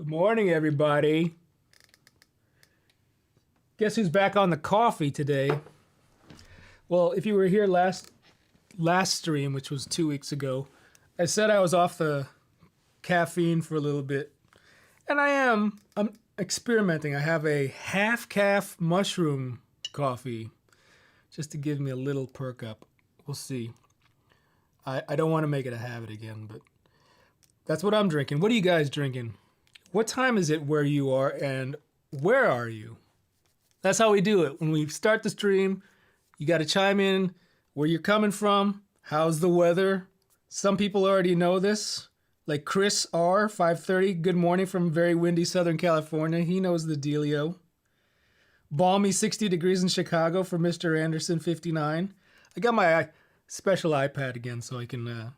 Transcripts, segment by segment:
Good morning, everybody. Guess who's back on the coffee today? Well, if you were here last stream, which was 2 weeks ago, I said I was off the caffeine for a little bit. And I'm experimenting. I have a half-calf mushroom coffee just to give me a little perk up. We'll see. I don't want to make it a habit again, but that's what I'm drinking. What are you guys drinking? What time is it where you are, and where are you? That's how we do it. When we start the stream, you got to chime in where you're coming from. How's the weather? Some people already know this, like Chris R, 530. Good morning from very windy Southern California. He knows the dealio. Balmy 60 degrees in Chicago for Mr. Anderson, 59. I got my special iPad again so I can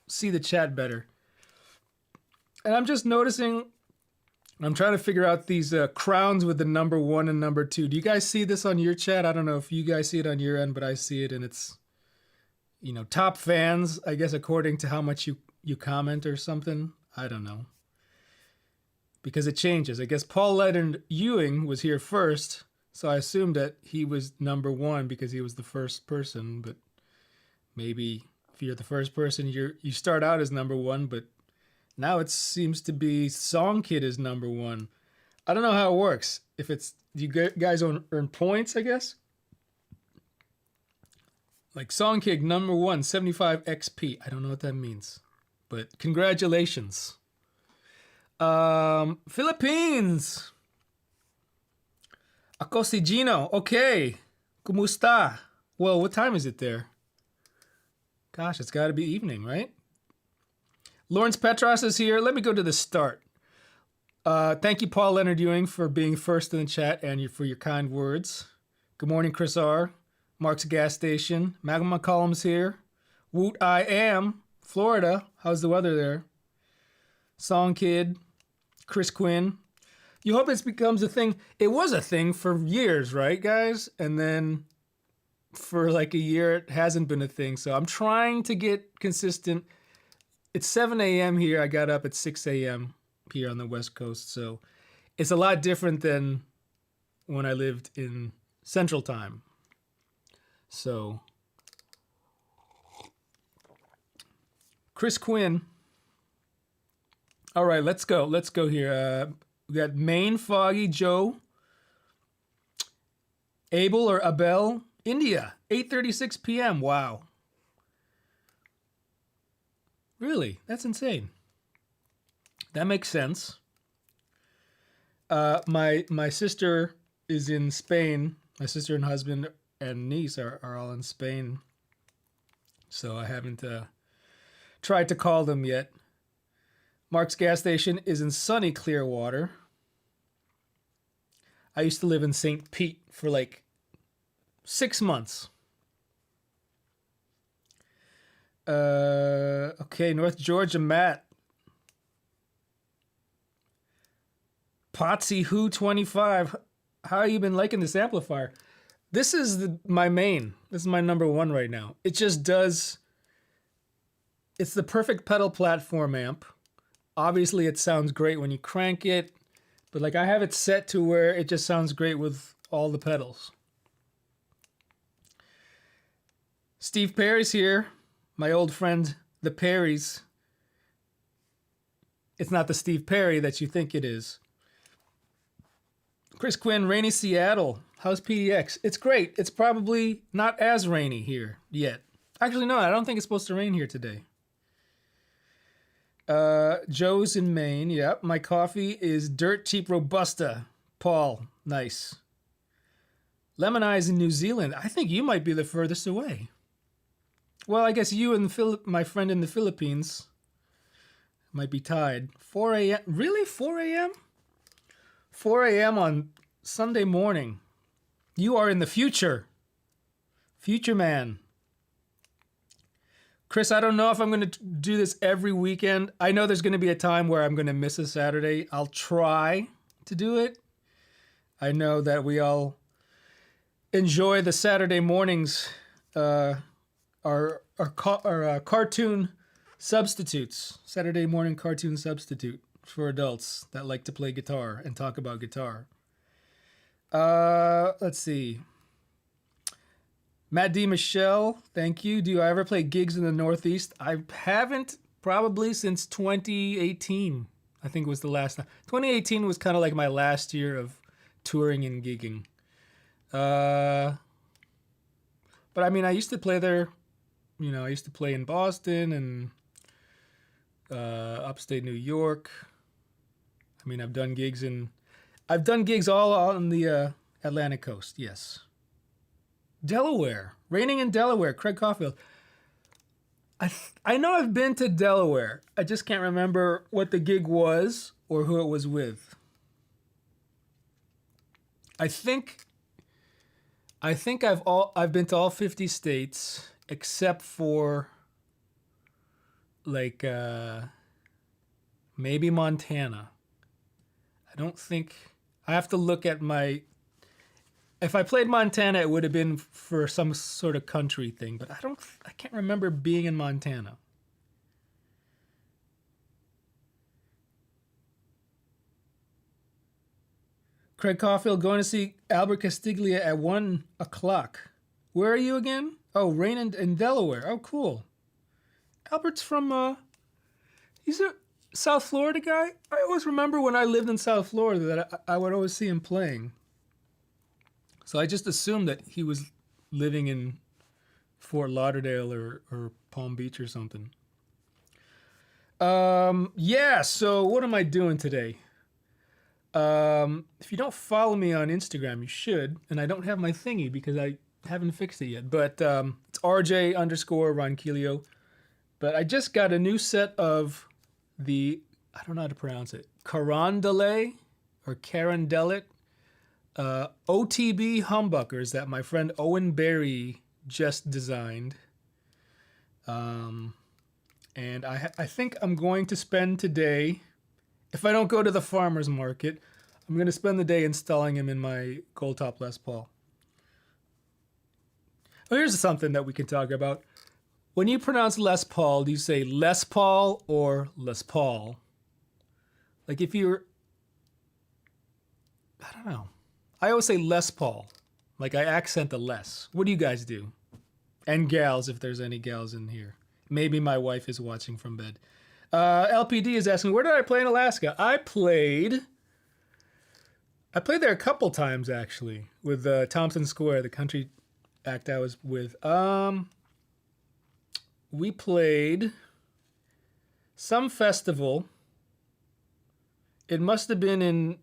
see the chat better. And I'm just noticing, I'm trying to figure out these crowns with the number 1 and number 2. Do you guys see this on your chat? I don't know if you guys see it on your end, but I see it, and it's, top fans, I guess, according to how much you comment or something. I don't know. Because it changes. I guess Paul Leonard Ewing was here first, so I assumed that he was number 1 because he was the first person, but maybe if you're the first person, you start out as number 1, but now it seems to be Song Kid is number 1. I don't know how it works. If it's, you guys earn points, I guess? Like Song Kid number 1, 75 XP. I don't know what that means. But congratulations. Philippines. Ako si Gino. Okay. Kumusta? Well, what time is it there? Gosh, it's got to be evening, right? Lawrence Petros is here. Let me go to the start. Thank you, Paul Leonard Ewing, for being first in the chat and for your kind words. Good morning, Chris R. Mark's Gas Station. Magma McCollum's here. Woot I Am, Florida. How's the weather there? Song Kid. Chris Quinn. You hope this becomes a thing. It was a thing for years, right, guys? And then for like a year, it hasn't been a thing. So I'm trying to get consistent. It's 7 a.m. here. I got up at 6 a.m. here on the West Coast. So it's a lot different than when I lived in Central Time. So Chris Quinn. All right, let's go. Let's go here. We got Maine, Foggy, Joe, Abel or Abel, India, 8:36 p.m. Wow. Really? That's insane. That makes sense. My sister is in Spain. My sister and husband and niece are all in Spain. So I haven't tried to call them yet. Mark's Gas Station is in sunny Clearwater. I used to live in St. Pete for like 6 months. Okay, North Georgia, Matt. Potsy Who 25. How have you been liking this amplifier? This is my main. This is my number 1 right now. It just does. It's the perfect pedal platform amp. Obviously, it sounds great when you crank it, but like I have it set to where it just sounds great with all the pedals. Steve Perry's here. My old friend, the Perrys. It's not the Steve Perry that you think it is. Chris Quinn, rainy Seattle. How's PDX? It's great. It's probably not as rainy here yet. Actually, no, I don't think it's supposed to rain here today. Joe's in Maine. Yep. My coffee is Dirt Cheap Robusta. Paul, nice. Lemon Eyes in New Zealand. I think you might be the furthest away. Well, I guess you and my friend in the Philippines might be tied. 4 a.m. Really? 4 a.m.? 4 a.m. on Sunday morning. You are in the future. Future man. Chris, I don't know if I'm going to do this every weekend. I know there's going to be a time where I'm going to miss a Saturday. I'll try to do it. I know that we all enjoy the Saturday mornings, our cartoon substitutes, Saturday morning cartoon substitute. for adults that like to play guitar and talk about guitar. Let's see. Matt D. Michelle, thank you. Do I ever play gigs in the Northeast? I haven't probably since 2018. I think was the last time. 2018 was kind of like my last year of touring and gigging. But I mean, I used to play there. You know, I used to play in Boston and upstate New York. I mean, I've done gigs all on the Atlantic coast. Yes. Delaware, raining in Delaware. Craig Caulfield. I know I've been to Delaware. I just can't remember what the gig was or who it was with. I think I've been to all 50 states except for like maybe Montana. I don't think I have to look at my. If I played Montana, it would have been for some sort of country thing, but I can't remember being in Montana. Craig Caulfield going to see Albert Castiglia at 1:00. Where are you again? Oh, Rain in Delaware. Oh, cool. Albert's from he's a South Florida guy. I always remember when I lived in South Florida that I would always see him playing. So I just assumed that he was living in Fort Lauderdale or Palm Beach or something. Yeah, so what am I doing today? If you don't follow me on Instagram, you should. And I don't have my thingy because I haven't fixed it yet. But it's RJ _ Ronquillo. But I just got a new set of the, I don't know how to pronounce it, Carondelet or Carondelet. OTB humbuckers that my friend Owen Berry just designed. And I think I'm going to spend today, if I don't go to the farmer's market, I'm going to spend the day installing him in my Gold Top Les Paul. Oh, here's something that we can talk about. When you pronounce Les Paul, do you say Les Paul or Les Paul? Like if you're, I don't know. I always say Les Paul. Like I accent the Les. What do you guys do? And gals, if there's any gals in here. Maybe my wife is watching from bed. LPD is asking, where did I play in Alaska? I played there a couple times, actually, with Thompson Square, the country act I was with. We played some festival. It must have been in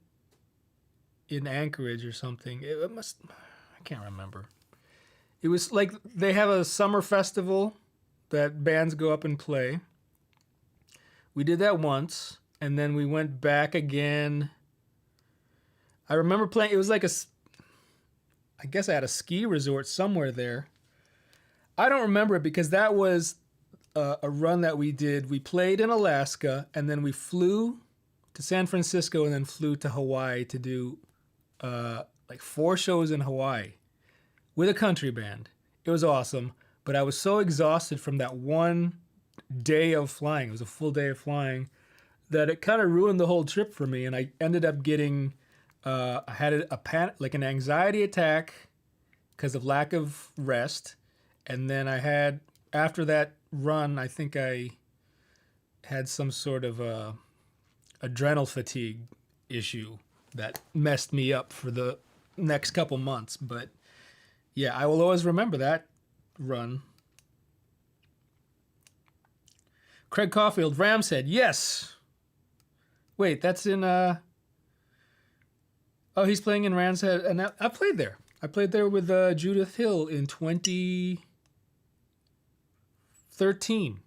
Anchorage or something. I can't remember. It was like they have a summer festival that bands go up and play. We did that once, and then we went back again. I remember playing, it was like I guess I had a ski resort somewhere there. I don't remember it because that was a run that we did. We played in Alaska, and then we flew to San Francisco and then flew to Hawaii to do like 4 shows in Hawaii with a country band. It was awesome, but I was so exhausted from that one day of flying. It was a full day of flying that it kind of ruined the whole trip for me, and I ended up getting I had a panic, like an anxiety attack because of lack of rest, and then I had, after that run, I think I had some sort of adrenal fatigue issue that messed me up for the next couple months. But yeah, I will always remember that run. Craig Caulfield, Rams Head, yes. Wait, that's in oh, he's playing in Rams Head, and I played there. I played there with Judith Hill in 2013.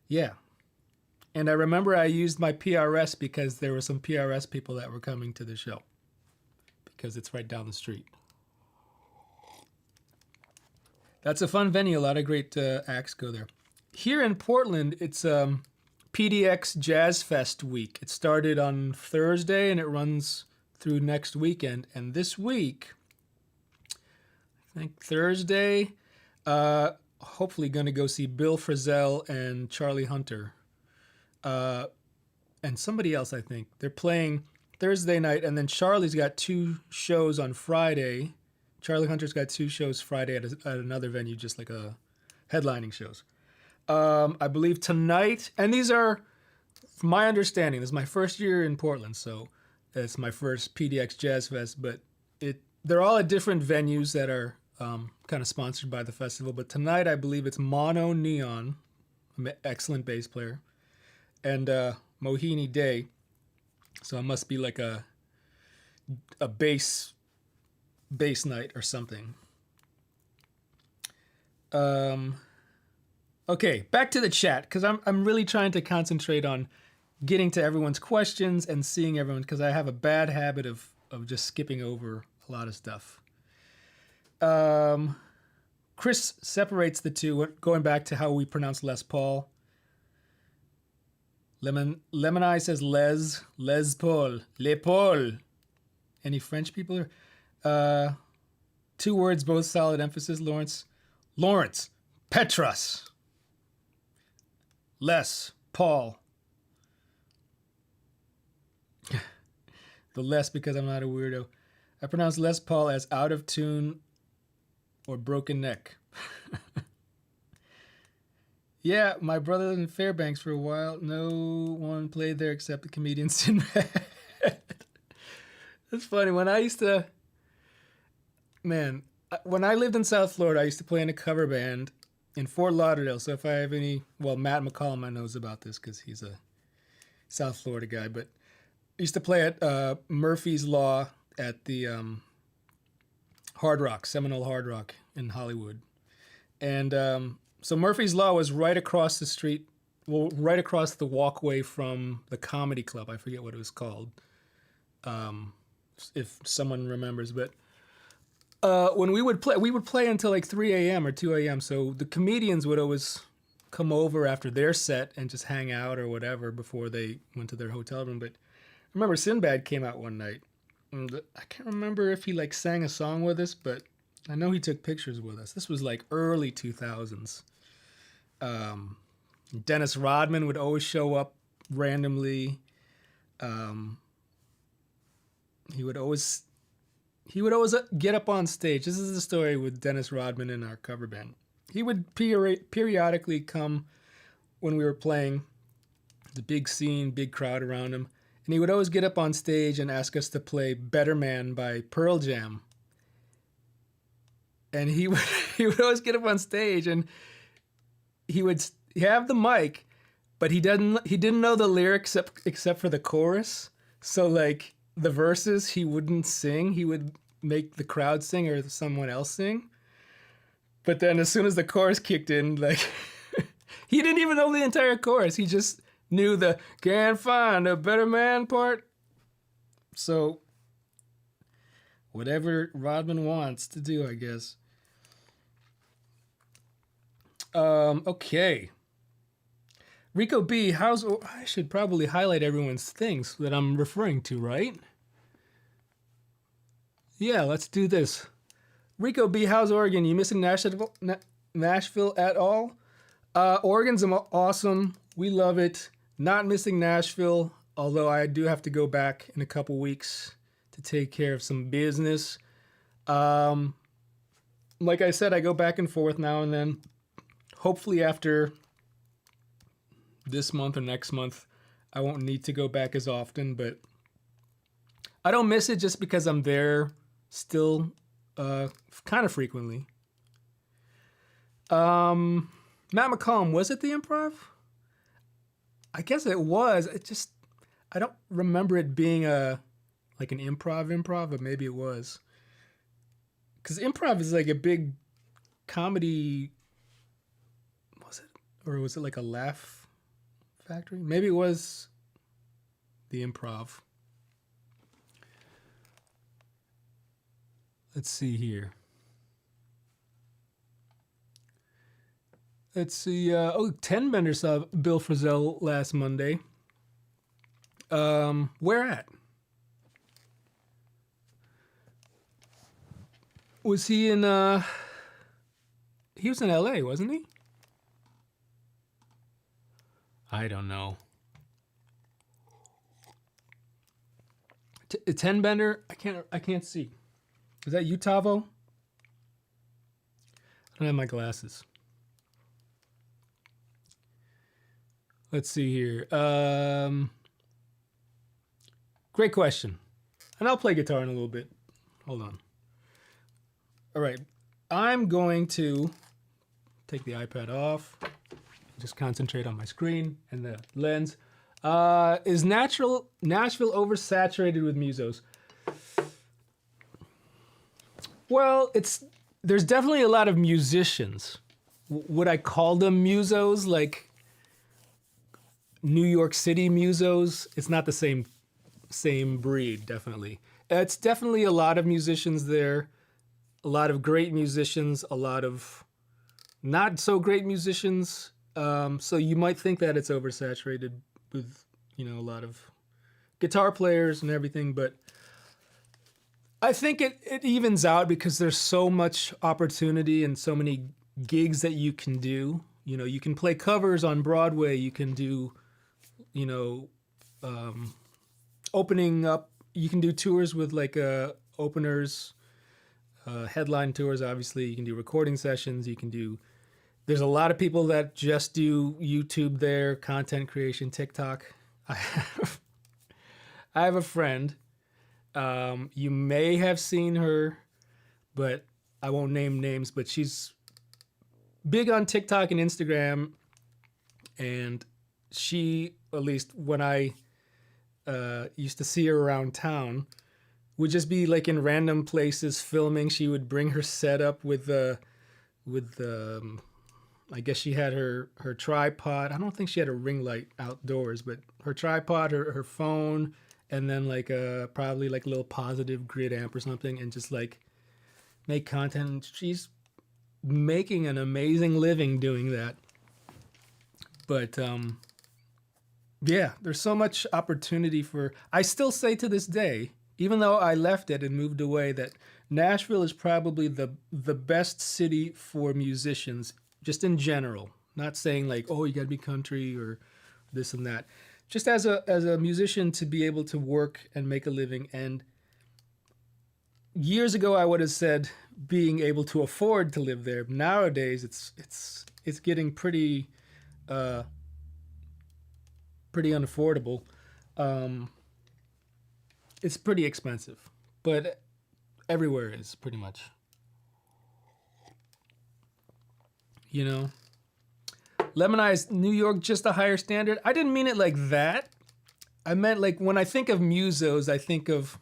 Yeah. And I remember I used my PRS because there were some PRS people that were coming to the show because it's right down the street. That's a fun venue. A lot of great acts go there. Here in Portland, it's PDX Jazz Fest week. It started on Thursday and it runs through next weekend. And this week, I think Thursday, hopefully going to go see Bill Frisell and Charlie Hunter. and somebody else, I think. They're playing Thursday night, and then Charlie's got 2 shows on Friday. Charlie Hunter's got 2 shows Friday at another venue, just like a headlining shows. I believe tonight, and these are, from my understanding, this is my first year in Portland, so it's my first PDX Jazz Fest, but they're all at different venues that are kind of sponsored by the festival. But tonight, I believe it's Mono Neon, excellent bass player, and Mohini Day. So it must be like a bass night or something. Okay, back to the chat, because I'm really trying to concentrate on getting to everyone's questions and seeing everyone, because I have a bad habit of just skipping over a lot of stuff. Chris separates the two, going back to how we pronounce Les Paul. Lemon Eye says Les Paul, Le Paul. Any French people? 2 words, both solid emphasis. Lawrence, Petros. Les Paul. The less because I'm not a weirdo. I pronounce Les Paul as out of tune or broken neck. Yeah, my brother lived in Fairbanks for a while. No one played there except the comedian Sinbad. It's funny. When I lived in South Florida, I used to play in a cover band in Fort Lauderdale. So if I have Matt McCollum knows about this because he's a South Florida guy. But I used to play at Murphy's Law at the Hard Rock, Seminole Hard Rock in Hollywood. And so Murphy's Law was right across the street, right across the walkway from the comedy club. I forget what it was called, if someone remembers. But when we would play until like 3 a.m. or 2 a.m. So the comedians would always come over after their set and just hang out or whatever before they went to their hotel room. But I remember Sinbad came out one night. And I can't remember if he like sang a song with us, but I know he took pictures with us. This was like early 2000s. Dennis Rodman would always show up randomly. He would always get up on stage. This is the story with Dennis Rodman in our cover band. He would periodically come when we were playing, the big scene, big crowd around him. And he would always get up on stage and ask us to play Better Man by Pearl Jam. And he would always get up on stage and he would have the mic, but he didn't know the lyrics except for the chorus. So like the verses he wouldn't sing. He would make the crowd sing or someone else sing. But then as soon as the chorus kicked in, like he didn't even know the entire chorus. He just knew the "Can't Find a Better Man" part. So whatever Rodman wants to do, I guess. Okay. Rico B, I should probably highlight everyone's things that I'm referring to, right? Yeah, let's do this. Rico B, how's Oregon? You missing Nashville at all? Oregon's awesome. We love it. Not missing Nashville, although I do have to go back in a couple weeks to take care of some business. Like I said, I go back and forth now and then. Hopefully after this month or next month, I won't need to go back as often, but I don't miss it just because I'm there still kind of frequently. Matt McCollum, was it the Improv? I guess it was. I don't remember it being like an improv, but maybe it was. Because improv is like a big comedy, was it? Or was it like a laugh factory? Maybe it was the Improv. Let's see here. Let's see. 10 Bender saw Bill Frisell last Monday. Where at? Was he in, he was in LA, wasn't he? I don't know. A 10 bender? I can't see. Is that you, Tavo? I don't have my glasses. Let's see here. Great question. And I'll play guitar in a little bit. Hold on. All right. I'm going to take the iPad off. Just concentrate on my screen and the lens. Is Nashville oversaturated with musos? Well, there's definitely a lot of musicians. Would I call them musos? Like New York City musos? It's not the same breed, definitely. It's definitely a lot of musicians there. A lot of great musicians, a lot of not so great musicians. So you might think that it's oversaturated with, a lot of guitar players and everything, but I think it evens out because there's so much opportunity and so many gigs that you can do. You can play covers on Broadway. You can do, opening up. You can do tours with like openers, headline tours. Obviously, you can do recording sessions. There's a lot of people that just do YouTube there, content creation, TikTok. I have a friend. You may have seen her, but I won't name names, but she's big on TikTok and Instagram. And she, at least when I used to see her around town, would just be like in random places filming. She would bring her setup with I guess she had her tripod. I don't think she had a ring light outdoors, but her tripod, her phone, and then like probably like a little positive grid amp or something, and just like make content. She's making an amazing living doing that. But yeah, there's so much opportunity I still say to this day, even though I left it and moved away, that Nashville is probably the best city for musicians, just in general. Not saying like, oh, you gotta be country or this and that. Just as a musician, to be able to work and make a living. And years ago I would have said being able to afford to live there. Nowadays it's getting pretty unaffordable. It's pretty expensive, but everywhere is pretty much. Lemonize New York, just a higher standard. I didn't mean it like that. I meant like when I think of musos, I think of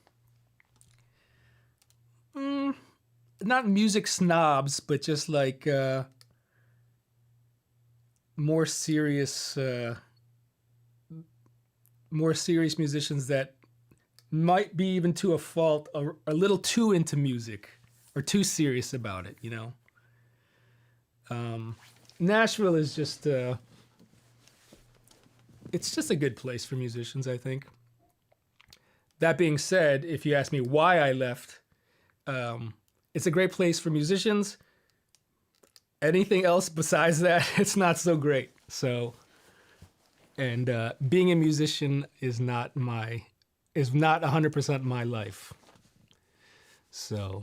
not music snobs, but just like more serious musicians that might be, even to a fault, a little too into music or too serious about it, Nashville is just it's just a good place for musicians, I think. That being said, if you ask me why I left, it's a great place for musicians. Anything else besides that, it's not so great. So, and being a musician is not 100% my life. So,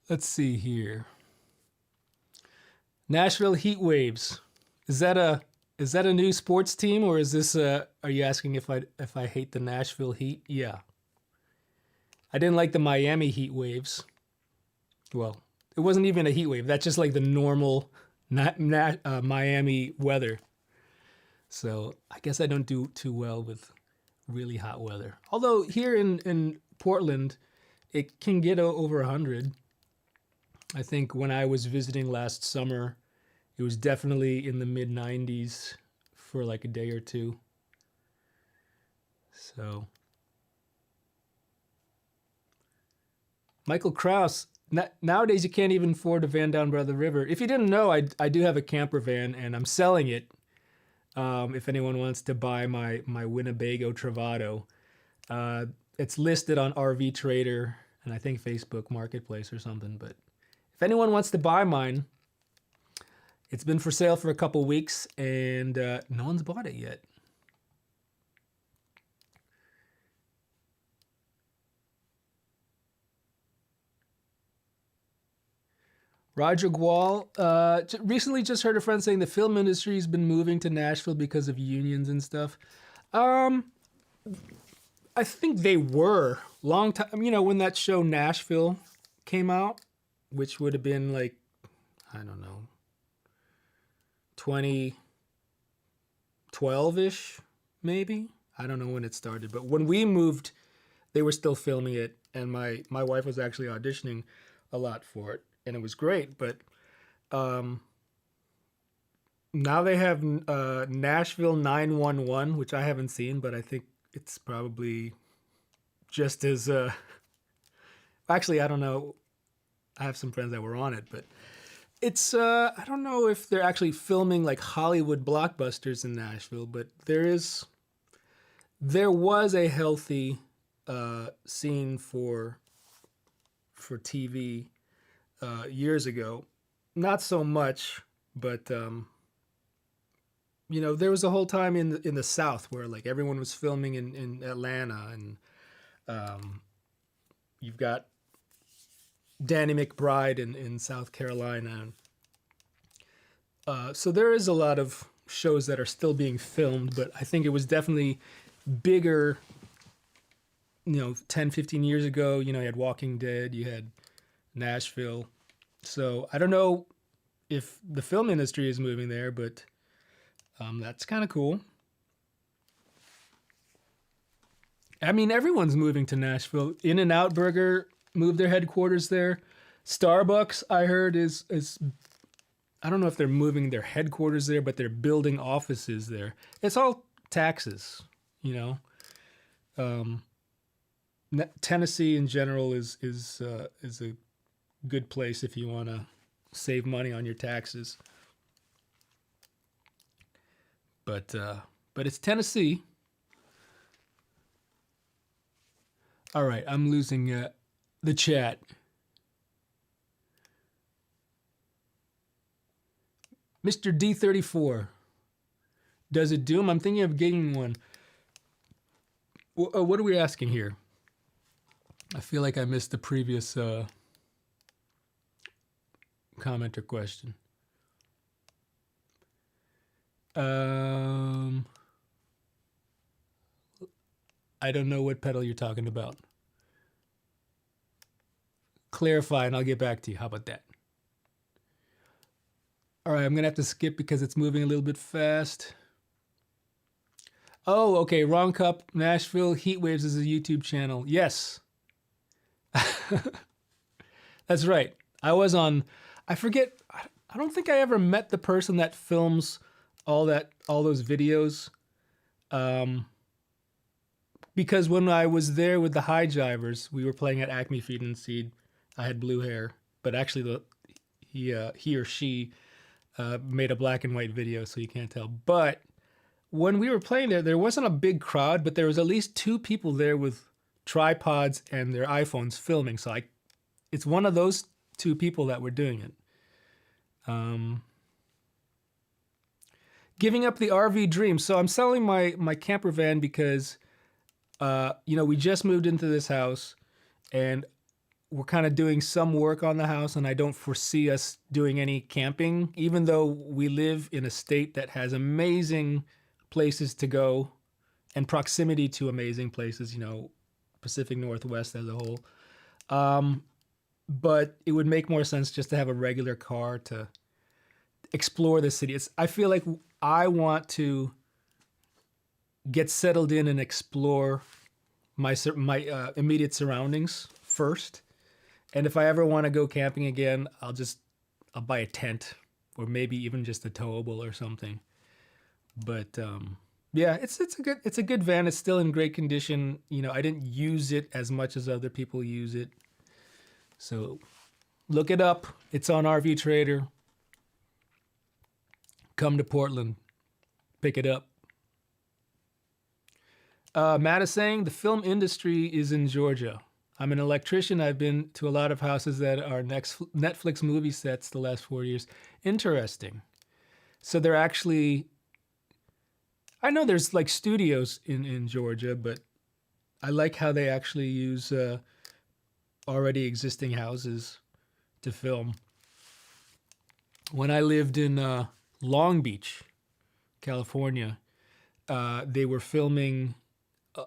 let's see here. Nashville Heat Waves. Is that a new sports team, or is this are you asking if I hate the Nashville Heat? Yeah. I didn't like the Miami Heat Waves. Well, it wasn't even a heat wave. That's just like the normal Miami weather. So I guess I don't do too well with really hot weather. Although here in Portland, it can get over 100. I think when I was visiting last summer, it was definitely in the mid 90s for like a day or two. So, Michael Krause, nowadays you can't even afford a van down by the river. If you didn't know, I do have a camper van and I'm selling it. If anyone wants to buy my Winnebago Travado, it's listed on RV Trader and I think Facebook Marketplace or something. But if anyone wants to buy mine, it's been for sale for a couple weeks and no one's bought it yet. Roger Gual. Recently just heard a friend saying the film industry has been moving to Nashville because of unions and stuff. Um, I think they were long time. When that show Nashville came out, which would have been like, I don't know, 2012 ish, maybe. I don't know when it started, but when we moved, they were still filming it, and my wife was actually auditioning a lot for it, and it was great. But um, now they have Nashville 911, which I haven't seen, but I think it's probably just as. Actually, I don't know. I have some friends that were on it, but it's. I don't know if they're actually filming like Hollywood blockbusters in Nashville, but there was a healthy scene for TV years ago. Not so much, but there was a whole time in the South where like everyone was filming in Atlanta, and you've got Danny McBride in South Carolina. So there is a lot of shows that are still being filmed, but I think it was definitely bigger 10, 15 years ago. You had Walking Dead, you had Nashville. So I don't know if the film industry is moving there, but that's kind of cool. I mean, everyone's moving to Nashville. In-N-Out Burger moved their headquarters there. Starbucks, I heard, is I don't know if they're moving their headquarters there, but they're building offices there. It's all taxes, Tennessee in general is a good place if you want to save money on your taxes. But it's Tennessee. All right, I'm losing the chat. Mr. D34. Does it Doom? I'm thinking of getting one. What are we asking here? I feel like I missed the previous comment or question. I don't know what pedal you're talking about. Clarify and I'll get back to you. How about that? All right, I'm going to have to skip because it's moving a little bit fast. Oh, okay. Wrong Cup, Nashville Heatwaves is a YouTube channel. Yes. That's right. I was on, I forget, I don't think I ever met the person that films all those videos. Because when I was there with the High Jivers, we were playing at Acme Feed and Seed. I had blue hair, but actually he or she made a black and white video, so you can't tell. But when we were playing there wasn't a big crowd, but there was at least 2 people there with tripods and their iPhones filming. So it's one of those 2 people that were doing it. Giving up the RV dream. So I'm selling my camper van because, we just moved into this house and we're kind of doing some work on the house, and I don't foresee us doing any camping, even though we live in a state that has amazing places to go and proximity to amazing places, Pacific Northwest as a whole. But it would make more sense just to have a regular car to explore the city. I feel like I want to get settled in and explore my immediate surroundings first. And if I ever want to go camping again, I'll buy a tent or maybe even just a towable or something. But yeah, it's a good van. It's still in great condition. I didn't use it as much as other people use it. So look it up. It's on RV Trader. Come to Portland. Pick it up. Matt is saying the film industry is in Georgia. I'm an electrician. I've been to a lot of houses that are Netflix movie sets the last 4 years. Interesting. So they're actually, I know there's like studios in Georgia, but I like how they actually use already existing houses to film. when I lived in Long Beach, California, they were filming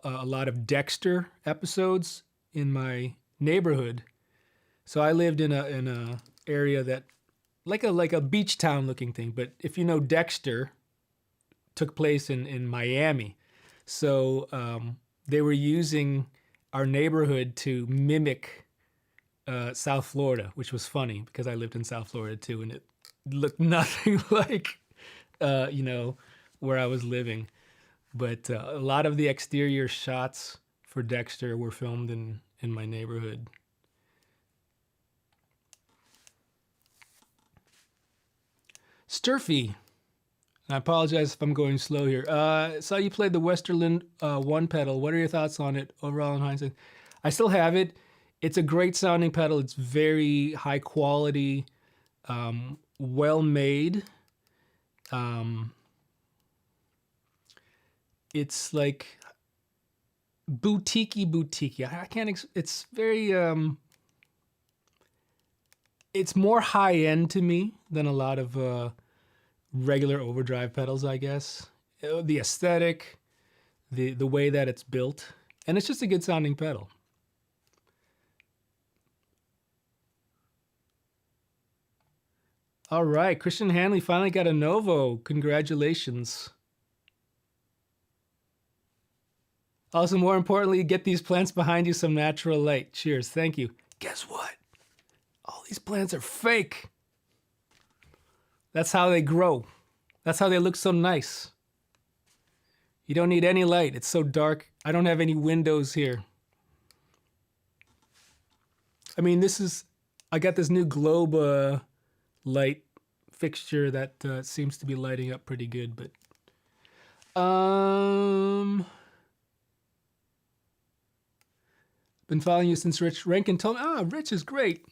a lot of Dexter episodes in my neighborhood. So I lived in a area that like a beach town looking thing. But if you know, Dexter took place in Miami, so they were using our neighborhood to mimic South Florida, which was funny because I lived in South Florida too, and it looked nothing like where I was living. But a lot of the exterior shots for Dexter were filmed in my neighborhood. Sturfy, I apologize if I'm going slow here. Saw you played the Westerland one pedal. What are your thoughts on it overall in hindsight? I still have it. It's a great sounding pedal. It's very high quality, well made. It's like boutique-y. I can't. It's very. It's more high end to me than a lot of regular overdrive pedals, I guess. The aesthetic, the way that it's built, and it's just a good sounding pedal. All right, Christian Hanley finally got a Novo. Congratulations. Also, more importantly, get these plants behind you some natural light. Cheers. Thank you. Guess what? All these plants are fake. That's how they grow. That's how they look so nice. You don't need any light. It's so dark. I don't have any windows here. I mean, I got this new globe light fixture that seems to be lighting up pretty good, but been following you since Rich Rankin told me. Rich is great.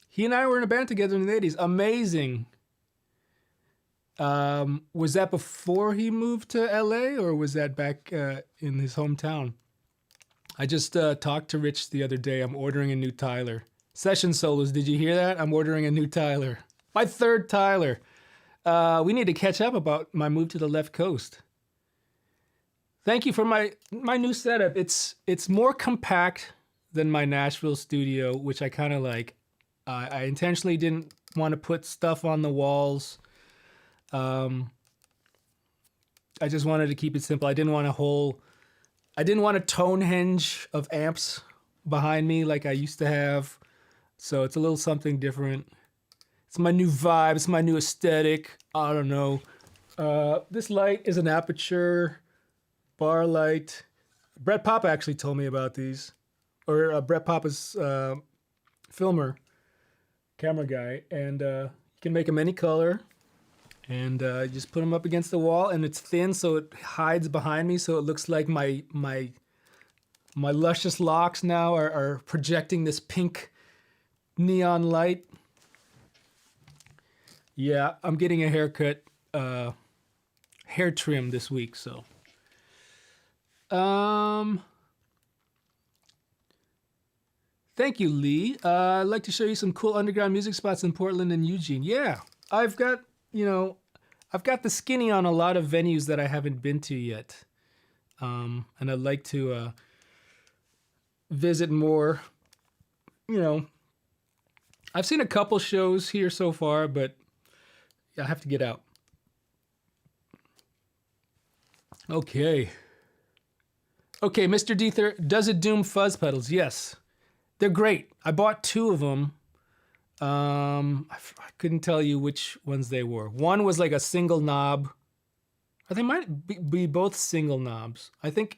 He and I were in a band together in the 80s. Amazing. Was that before he moved to LA, or was that back in his hometown? I just talked to Rich the other day. I'm ordering a new Tyler. Session solos, did you hear that? I'm ordering a new Tyler. My third Tyler. We need to catch up about my move to the left coast. Thank you for my new setup. It's more compact than my Nashville studio, which I kind of like. I intentionally didn't want to put stuff on the walls. I just wanted to keep it simple. I didn't want a tone henge of amps behind me like I used to have. So it's a little something different. It's my new vibe. It's my new aesthetic. I don't know. This light is an Aperture bar light. Brett Papa actually told me about these. Or Brett Papa's filmer, camera guy. And you can make them any color. And just put them up against the wall. And it's thin, so it hides behind me. So it looks like my luscious locks now are projecting this pink neon light. Yeah, I'm getting a haircut, hair trim this week, so. Thank you, Lee. I'd like to show you some cool underground music spots in Portland and Eugene. Yeah, I've got the skinny on a lot of venues that I haven't been to yet. And I'd like to visit more. I've seen a couple shows here so far, but I have to get out. Okay, Mr. Deether, does it Doom fuzz pedals? Yes, they're great. I bought two of them. I couldn't tell you which ones they were. One was like a single knob. Or they might be both single knobs. I think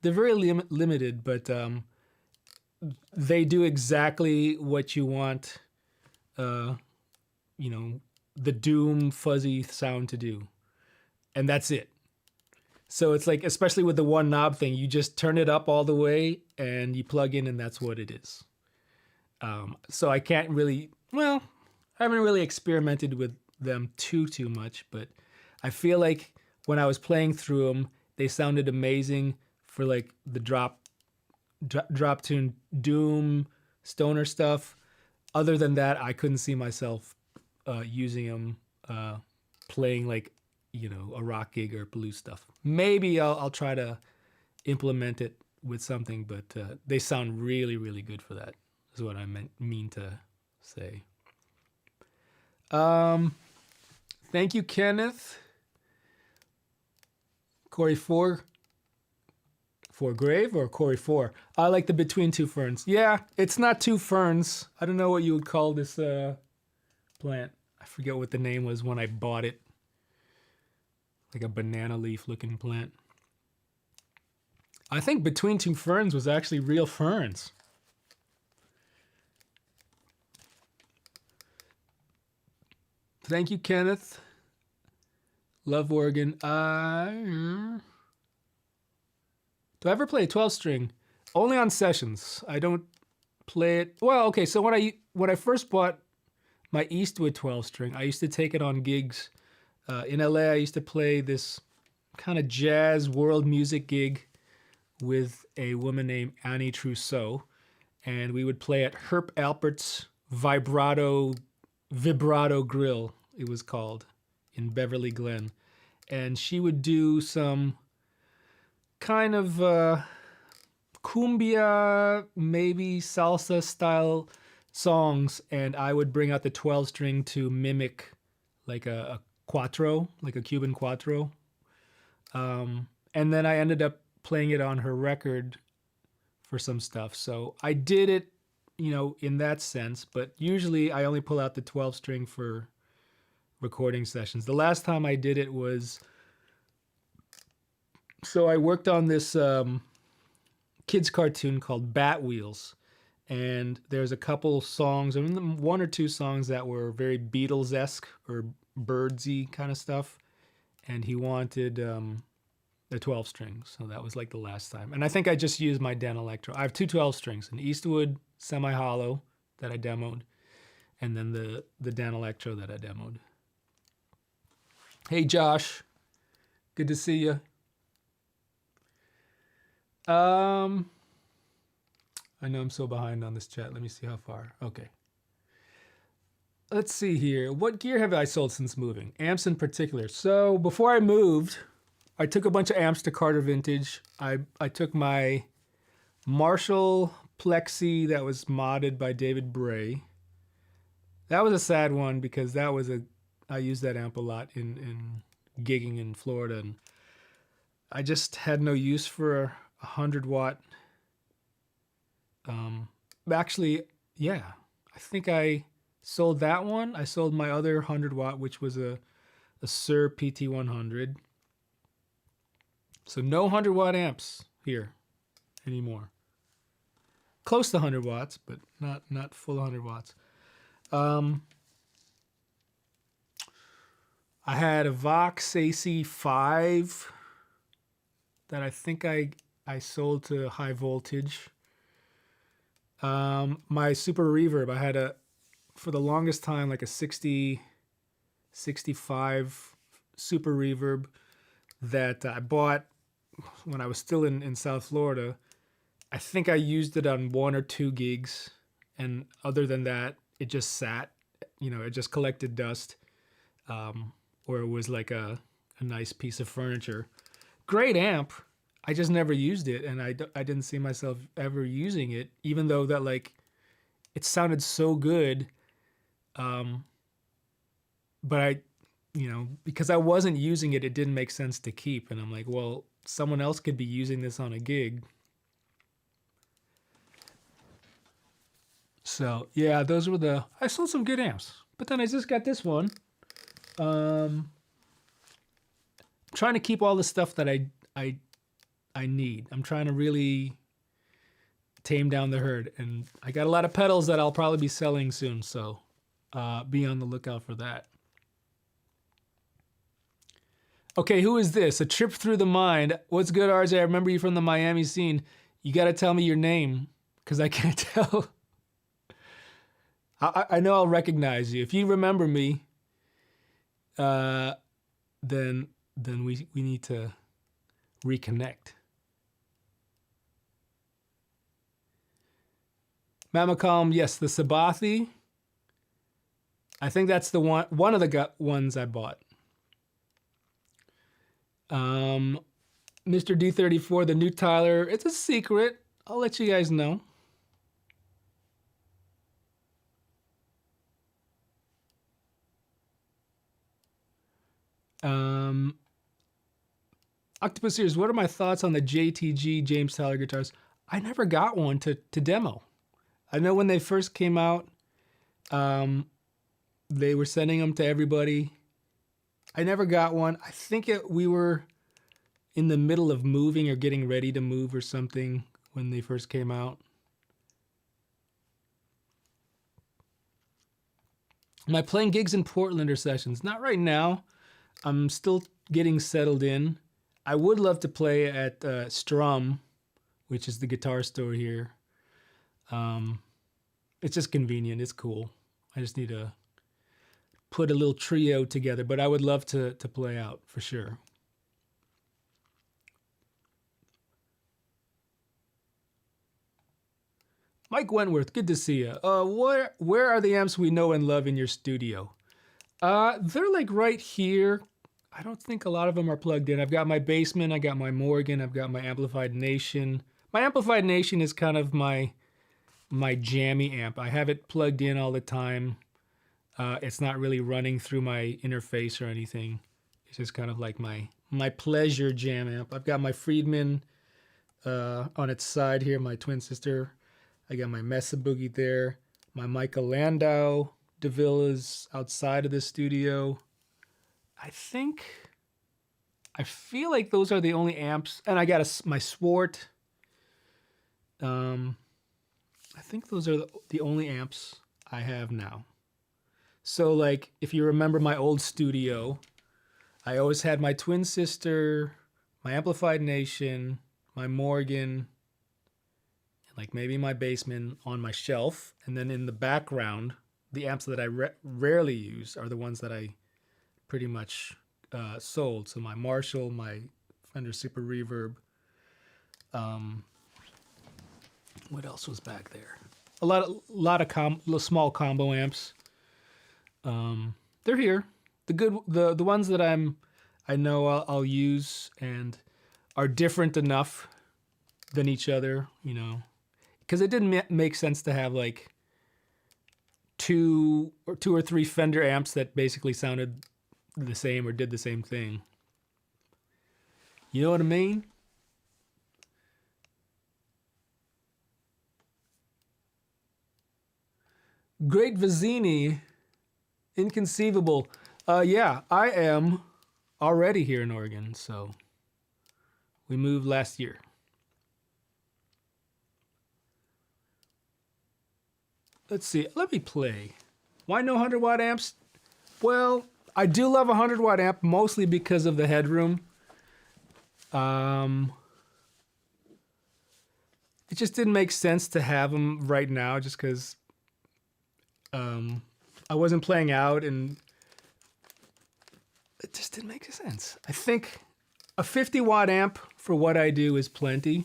they're very limited, but they do exactly what you want, the Doom fuzzy sound to do. And that's it. So it's like, especially with the one knob thing, you just turn it up all the way and you plug in and that's what it is. So I can't really, I haven't really experimented with them too much, but I feel like when I was playing through them, they sounded amazing for like the drop tune Doom stoner stuff. Other than that, I couldn't see myself using them, playing like, a rock gig or blues stuff. Maybe I'll try to implement it with something, but they sound really, really good for that, is what I mean to say. Thank you, Kenneth. Corey 4 Grave or Corey 4? I like the Between Two Ferns. Yeah, it's not two ferns. I don't know what you would call this plant. I forget what the name was when I bought it. Like a banana leaf looking plant. I think Between Two Ferns was actually real ferns. Thank you, Kenneth. Love Oregon. Do I ever play a 12-string? Only on sessions. I don't play it. Well, okay, so when I first bought my Eastwood 12-string, I used to take it on gigs. In LA, I used to play this kind of jazz world music gig with a woman named Annie Trousseau. And we would play at Herb Alpert's Vibrato Grill, it was called, in Beverly Glen. And she would do some kind of cumbia, maybe salsa style songs, and I would bring out the 12-string to mimic like a cuatro, like a Cuban cuatro. And then I ended up playing it on her record for some stuff. So I did it, in that sense, but usually I only pull out the 12-string for recording sessions. The last time I did it was, so I worked on this kids cartoon called Bat Wheels, and there's a couple songs, one or two songs that were very Beatles-esque or Birdsy kind of stuff, and he wanted the 12-string, so that was like the last time. And I think I just used my Dan Electro. I have two 12-strings, an Eastwood semi-hollow that I demoed, and then the Dan Electro that I demoed. Hey, Josh. Good to see you. I know I'm so behind on this chat. Let me see how far. Okay. Let's see here. What gear have I sold since moving? Amps in particular. So before I moved, I took a bunch of amps to Carter Vintage. I took my Marshall Plexi that was modded by David Bray. That was a sad one because I used that amp a lot in gigging in Florida, and I just had no use for a 100-watt. Actually, yeah, I think I sold that one. I sold my other 100-watt, which was a Sir PT100. So no 100-watt amps here anymore. Close to 100 watts, but not full 100 watts. I had a Vox AC5 that I think I sold to high voltage. My Super Reverb, I had for the longest time, like a 65 Super Reverb that I bought when I was still in South Florida. I think I used it on one or two gigs, and other than that, it just sat. It just collected dust, or it was like a nice piece of furniture. Great amp. I just never used it, and I didn't see myself ever using it, even though that it sounded so good. But because I wasn't using it, it didn't make sense to keep. And I'm like, well, someone else could be using this on a gig. So yeah, I sold some good amps, but then I just got this one. I'm trying to keep all the stuff that I need. I'm trying to really tame down the herd, and I got a lot of pedals that I'll probably be selling soon. So be on the lookout for that. Okay, who is this? A Trip Through the Mind. What's good, RJ? I remember you from the Miami scene. You got to tell me your name, because I can't tell. I know I'll recognize you. If you remember me, then we need to reconnect. Matt McCallum, yes, the Sabathi. I think that's the one of the ones I bought. Mr. D34, the new Tyler. It's a secret. I'll let you guys know. Octopus Series, what are my thoughts on the JTG James Tyler guitars? I never got one to demo. I know when they first came out, they were sending them to everybody. I never got one. I think we were in the middle of moving or getting ready to move or something when they first came out. Am I playing gigs in Portland or sessions? Not right now. I'm still getting settled in. I would love to play at Strum, which is the guitar store here. It's just convenient. It's cool. I just need to put a little trio together, but I would love to play out for sure. Mike Wentworth, good to see you. Where are the amps we know and love in your studio? They're like right here. I don't think a lot of them are plugged in. I've got my Bassman, I got my Morgan, I've got my Amplified Nation. My Amplified Nation is kind of my jammy amp. I have it plugged in all the time. It's not really running through my interface or anything. It's just kind of like my pleasure jam amp. I've got my Friedman on its side here, my twin sister. I got my Mesa Boogie there. My Michael Landau DeVille is outside of the studio. I feel like those are the only amps. And I got my Swart. I think those are the only amps I have now. So like, if you remember my old studio, I always had my twin sister, my Amplified Nation, my Morgan, like maybe my Bassman on my shelf, and then in the background, the amps that I rarely use are the ones that I pretty much sold. So my Marshall, my Fender Super Reverb. What else was back there? A lot of small combo amps. They're here. The ones that I know I'll use and are different enough than each other, you know. Because it didn't make sense to have like two or three Fender amps that basically sounded the same or did the same thing. You know what I mean? Great Vizzini, inconceivable. Yeah, I am already here in Oregon, so we moved last year. Let's see. Let me play. Why no 100-watt amps? Well, I do love a 100-watt amp, mostly because of the headroom. It just didn't make sense to have them right now, just because I wasn't playing out, and it just didn't make sense. I think a 50-watt amp for what I do is plenty.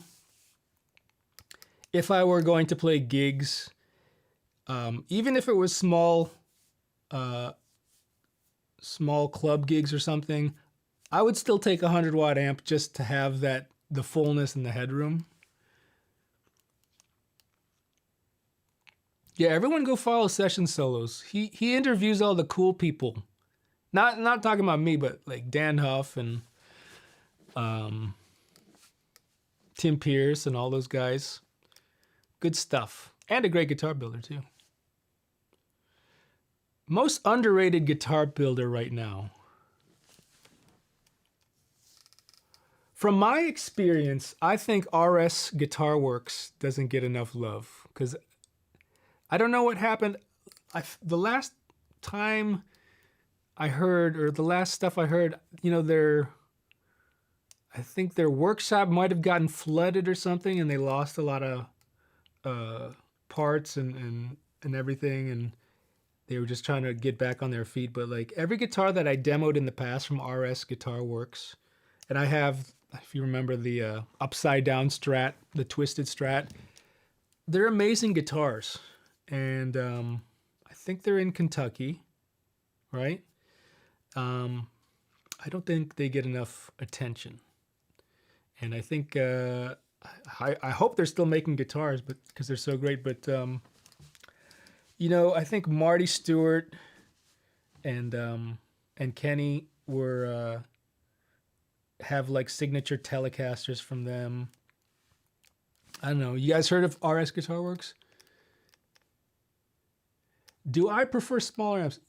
If I were going to play gigs, even if it was small club gigs or something, I would still take a 100-watt amp just to have the fullness and the headroom. Yeah, everyone go follow Session Solos. He interviews all the cool people. Not talking about me, but like Dan Huff and Tim Pierce and all those guys. Good stuff. And a great guitar builder too. Most underrated guitar builder right now. From my experience, I think RS Guitar Works doesn't get enough love because I don't know what happened. The last time I heard, or the last stuff I heard, you know, I think their workshop might have gotten flooded or something, and they lost a lot of parts and everything, and they were just trying to get back on their feet. But like every guitar that I demoed in the past from RS Guitar Works, and I have, if you remember the upside down Strat, the twisted Strat, they're amazing guitars. And I think they're in Kentucky. right? I don't think they get enough attention. And I think I hope they're still making guitars, but because they're so great. But I think Marty Stewart and Kenny were have like signature Telecasters from them. I don't know. You guys heard of RS Guitar Works? Do I prefer smaller amps?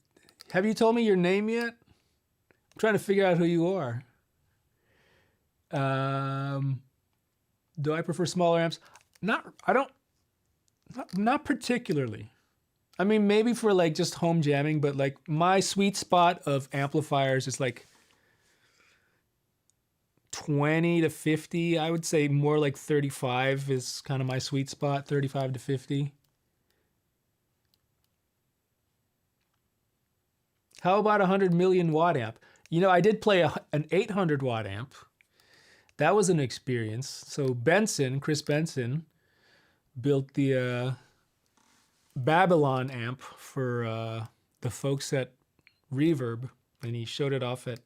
Have you told me your name yet? I'm trying to figure out who you are. Do I prefer smaller amps? Not particularly. I mean, maybe for like just home jamming, but like my sweet spot of amplifiers is like 20 to 50. I would say more like 35 is kind of my sweet spot, 35 to 50. How about a 100 million watt amp? I did play an 800 watt amp. That was an experience. So Chris Benson, built the Babylon amp for the folks at Reverb, and he showed it off at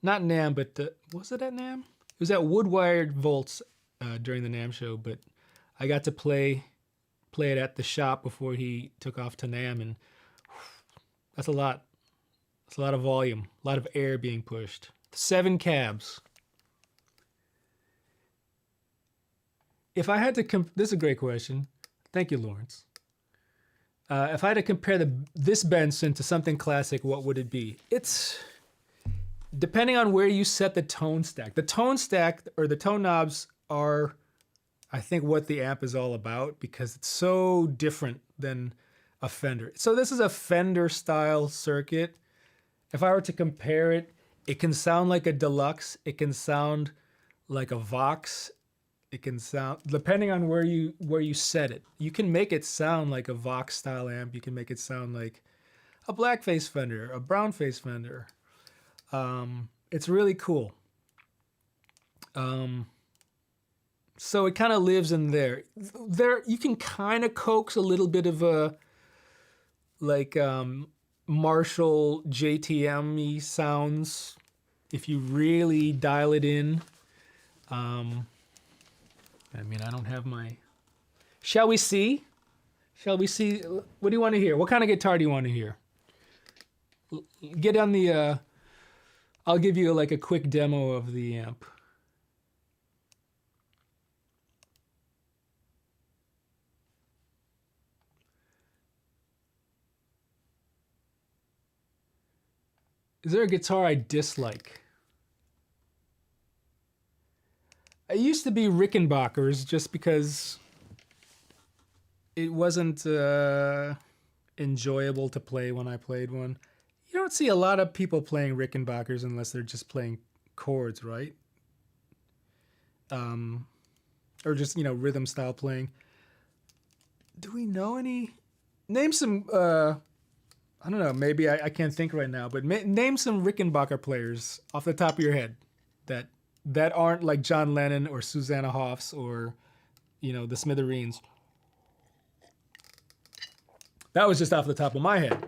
not NAMM, but was it at NAMM? It was at Woodwired Volts during the NAMM show, but I got to play it at the shop before he took off to NAMM, and that's a lot. It's a lot of volume, a lot of air being pushed. 7 cabs. If I had to this is a great question. Thank you, Lawrence. If I had to compare this Benson to something classic, what would it be? It's depending on where you set the tone stack. The tone stack or the tone knobs are, I think, what the amp is all about because it's so different than a Fender. So this is a Fender style circuit. If I were to compare it, it can sound like a Deluxe. It can sound like a Vox. It can sound, depending on where you set it. You can make it sound like a Vox style amp. You can make it sound like a blackface Fender, a brownface Fender. It's really cool. So it kind of lives in there. You can kind of coax a little bit of a like Marshall JTM-y sounds if you really dial it in. I mean, I don't have my... Shall we see? What do you want to hear? What kind of guitar do you want to hear? Get on the... I'll give you like a quick demo of the amp. Is there a guitar I dislike? I used to be Rickenbacker's just because it wasn't enjoyable to play when I played one. You don't see a lot of people playing Rickenbacker's unless they're just playing chords, right? Or just, rhythm style playing. Do we know any? Name some, I don't know, maybe I can't think right now, but name some Rickenbacker players off the top of your head that aren't like John Lennon or Susanna Hoffs or, the Smithereens. That was just off the top of my head.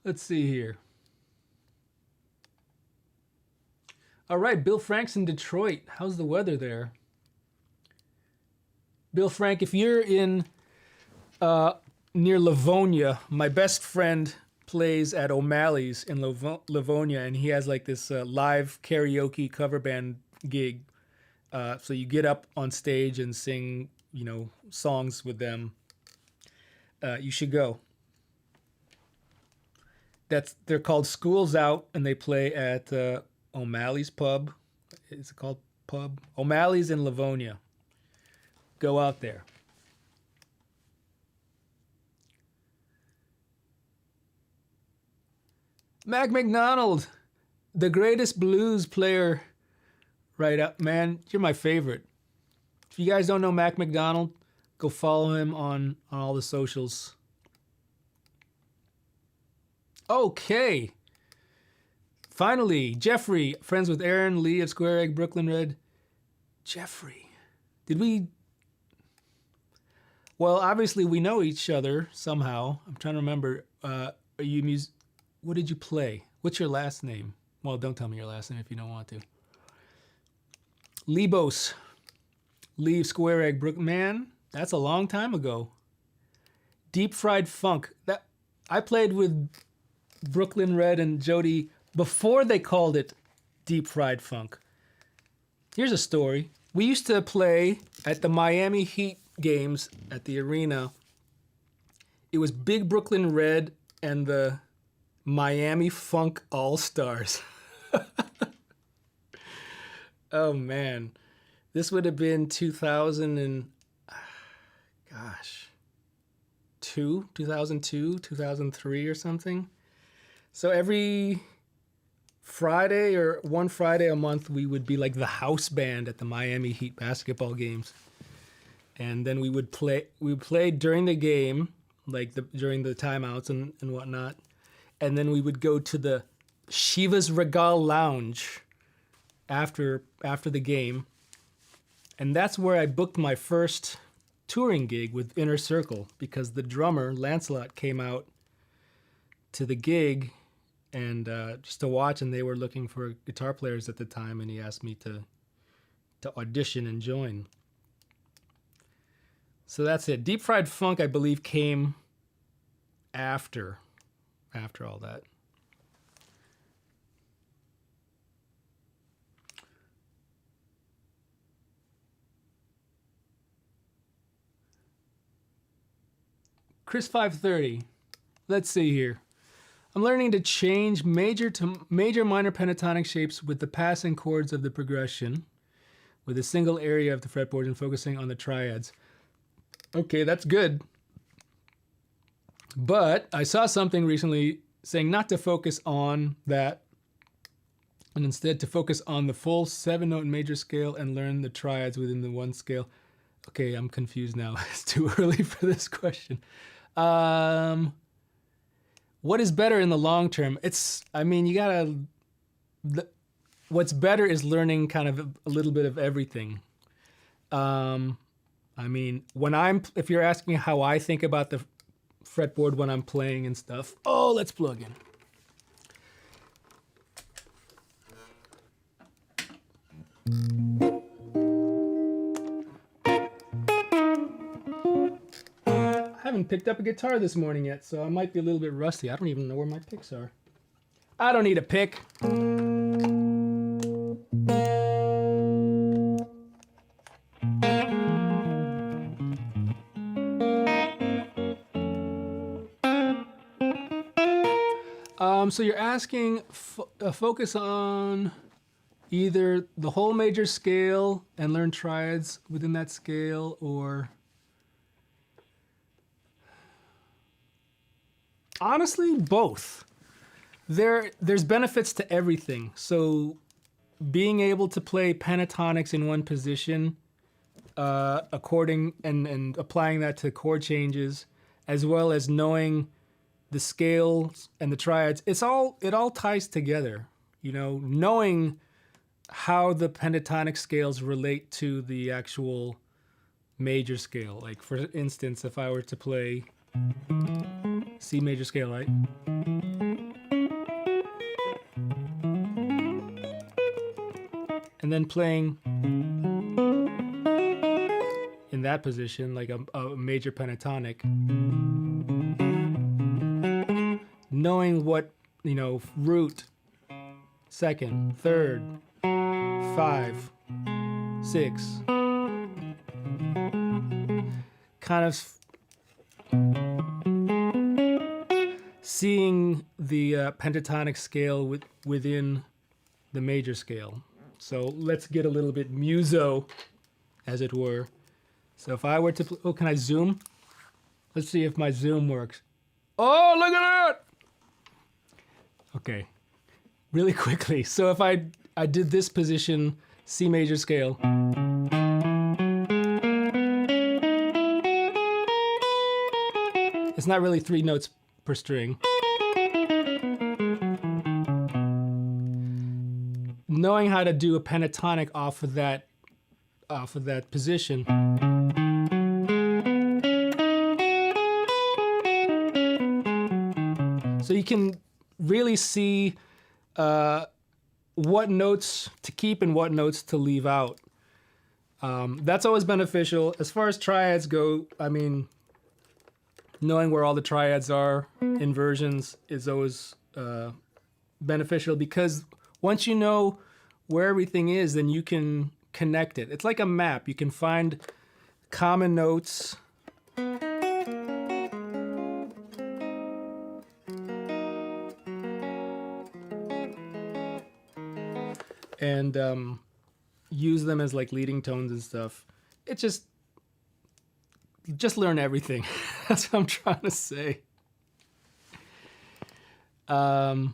Let's see here. All right, Bill Frank's in Detroit. How's the weather there? Bill Frank, if you're in near Livonia, my best friend plays at O'Malley's in Livonia, and he has like this live karaoke cover band gig. So you get up on stage and sing, songs with them. You should go. They're called Schools Out, and they play at O'Malley's Pub. Is it called Pub? O'Malley's in Livonia. Go out there. Mac McDonald, the greatest blues player right up. Man, you're my favorite. If you guys don't know Mac McDonald, go follow him on all the socials. Okay. Finally, Jeffrey, friends with Aaron Lee of Square Egg, Brooklyn Red. Jeffrey, did we... Well, obviously we know each other somehow. I'm trying to remember. What did you play? What's your last name? Well, don't tell me your last name if you don't want to. Lebos. Leave Square Egg Brook. Man, that's a long time ago. Deep Fried Funk. I played with Brooklyn Red and Jody before they called it Deep Fried Funk. Here's a story. We used to play at the Miami Heat games at the arena. It was Big Brooklyn Red and the Miami Funk All-Stars. Oh man. This would have been 2002, 2003 or something. So every Friday or one Friday a month, we would be like the house band at the Miami Heat basketball games. And then we would play during the game, during the timeouts and whatnot. And then we would go to the Shiva's Regal Lounge after the game. And that's where I booked my first touring gig with Inner Circle, because the drummer, Lancelot, came out to the gig and just to watch, and they were looking for guitar players at the time, and he asked me to audition and join. So that's it. Deep Fried Funk, I believe, came after all that. Chris 530. Let's see here. I'm learning to change major minor pentatonic shapes with the passing chords of the progression with a single area of the fretboard and focusing on the triads. Okay, that's good. But I saw something recently saying not to focus on that and instead to focus on the full 7-note major scale and learn the triads within the one scale. Okay, I'm confused now. It's too early for this question. What is better in the long term? What's better is learning kind of a little bit of everything. If you're asking how I think about the fretboard when I'm playing and stuff, let's plug in. I haven't picked up a guitar this morning yet, so I might be a little bit rusty. I don't even know where my picks are. I don't need a pick. So you're asking focus on either the whole major scale and learn triads within that scale, or honestly both. There's benefits to everything. So being able to play pentatonics in one position, and applying that to chord changes, as well as knowing the scales and the triads, it all ties together. Knowing how the pentatonic scales relate to the actual major scale. Like for instance, if I were to play C major scale, right? And then playing in that position, like a major pentatonic, knowing what, root, second, third, 5, 6, kind of seeing the pentatonic scale within the major scale. So let's get a little bit muso, as it were. So if I were to, can I zoom? Let's see if my zoom works. Oh, look at that! Okay, really quickly. So if I did this position, C major scale. It's not really 3 notes per string. Knowing how to do a pentatonic off of that position can really see what notes to keep and what notes to leave out. That's always beneficial. As far as triads go, I mean, knowing where all the triads are, inversions, is always beneficial, because once you know where everything is, then you can connect it. It's like a map. You can find common notes. And use them as like leading tones and stuff. It just learn everything. That's what I'm trying to say. All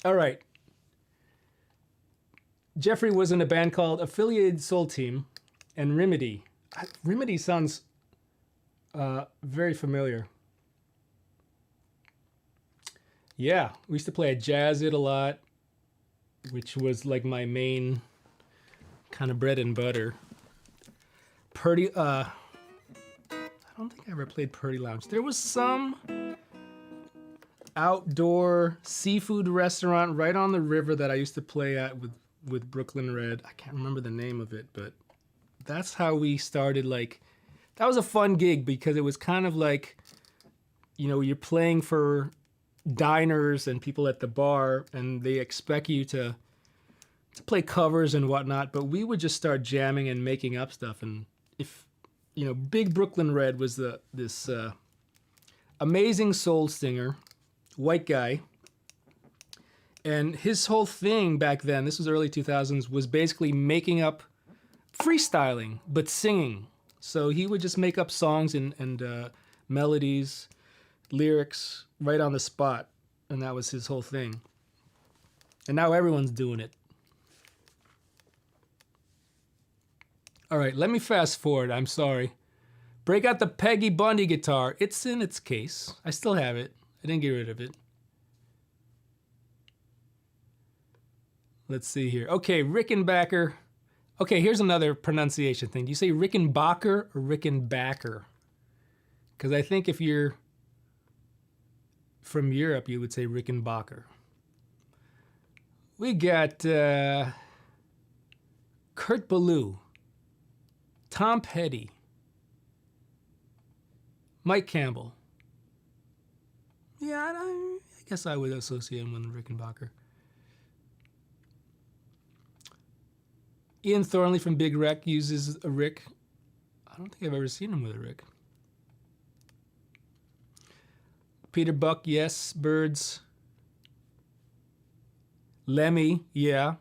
right. Jeffrey was in a band called Affiliated Soul Team and Remedy. Remedy sounds very familiar. Yeah, we used to play at Jazz It a lot, which was like my main kind of bread and butter. Purdy, I don't think I ever played Purdy Lounge. There was some outdoor seafood restaurant right on the river that I used to play at with Brooklyn Red. I can't remember the name of it, but that's how we started. Like, that was a fun gig because it was kind of like, you know, you're playing for diners and people at the bar, and they expect you to play covers and whatnot, but we would just start jamming and making up stuff. And if, you know, Big Brooklyn Red was this amazing soul singer, white guy, and his whole thing back then, this was early 2000s, was basically making up, freestyling, but singing. So he would just make up songs and melodies, lyrics right on the spot, and that was his whole thing. And now everyone's doing it. All right, let me fast forward. I'm sorry. Break out the Peggy Bundy guitar. It's in its case. I still have it. I didn't get rid of it. Let's see here. Okay, Rickenbacker. Okay, here's another pronunciation thing. Do you say Rickenbacker or Rickenbacker? Because I think if you're from Europe, you would say Rickenbacker. We got Kurt Ballou, Tom Petty, Mike Campbell. Yeah, I guess I would associate him with Rickenbacker. Ian Thornley from Big Wreck uses a Rick. I don't think I've ever seen him with a Rick. Peter Buck, yes. Birds. Lemmy, yeah.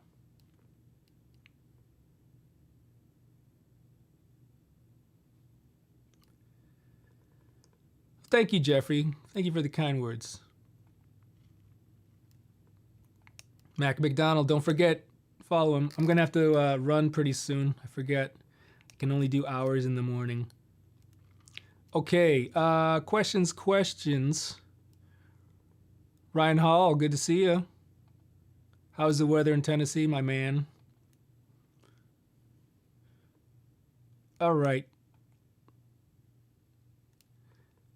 Thank you, Jeffrey. Thank you for the kind words. Mac McDonald, don't forget, follow him. I'm going to have to run pretty soon. I forget. I can only do hours in the morning. Okay, questions. Ryan Hall, good to see you. How's the weather in Tennessee, my man? All right.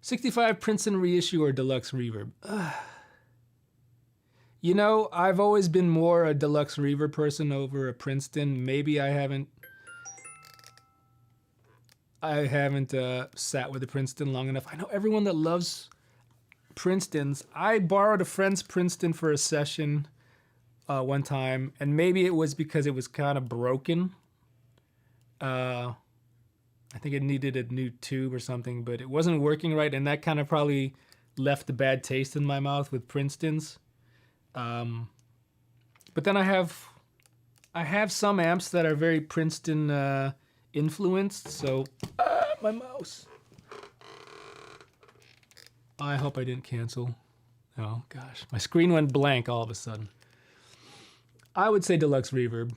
65 Princeton reissue or deluxe reverb? You know, I've always been more a deluxe reverb person over a Princeton. Maybe I haven't sat with a Princeton long enough. I know everyone that loves Princetons. I borrowed a friend's Princeton for a session one time, and maybe it was because it was kind of broken. I think it needed a new tube or something, but it wasn't working right, and that kind of probably left a bad taste in my mouth with Princetons. But then I have some amps that are very Princeton influenced, so my mouse. I hope I didn't cancel. Oh gosh, my screen went blank all of a sudden. I would say deluxe reverb.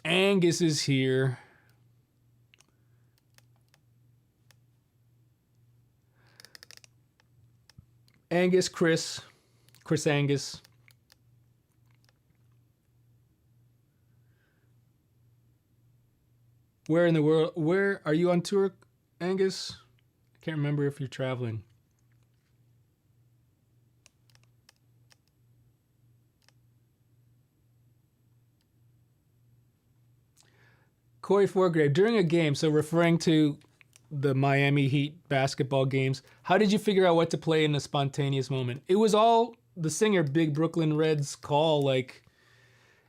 Angus is here. Angus, Chris Angus. Where in the world? Where are you on tour, Angus? Can't remember if you're traveling. Corey Forgrave, during a game, so referring to the Miami Heat basketball games, how did you figure out what to play in a spontaneous moment? It was all the singer Big Brooklyn Red's call, like,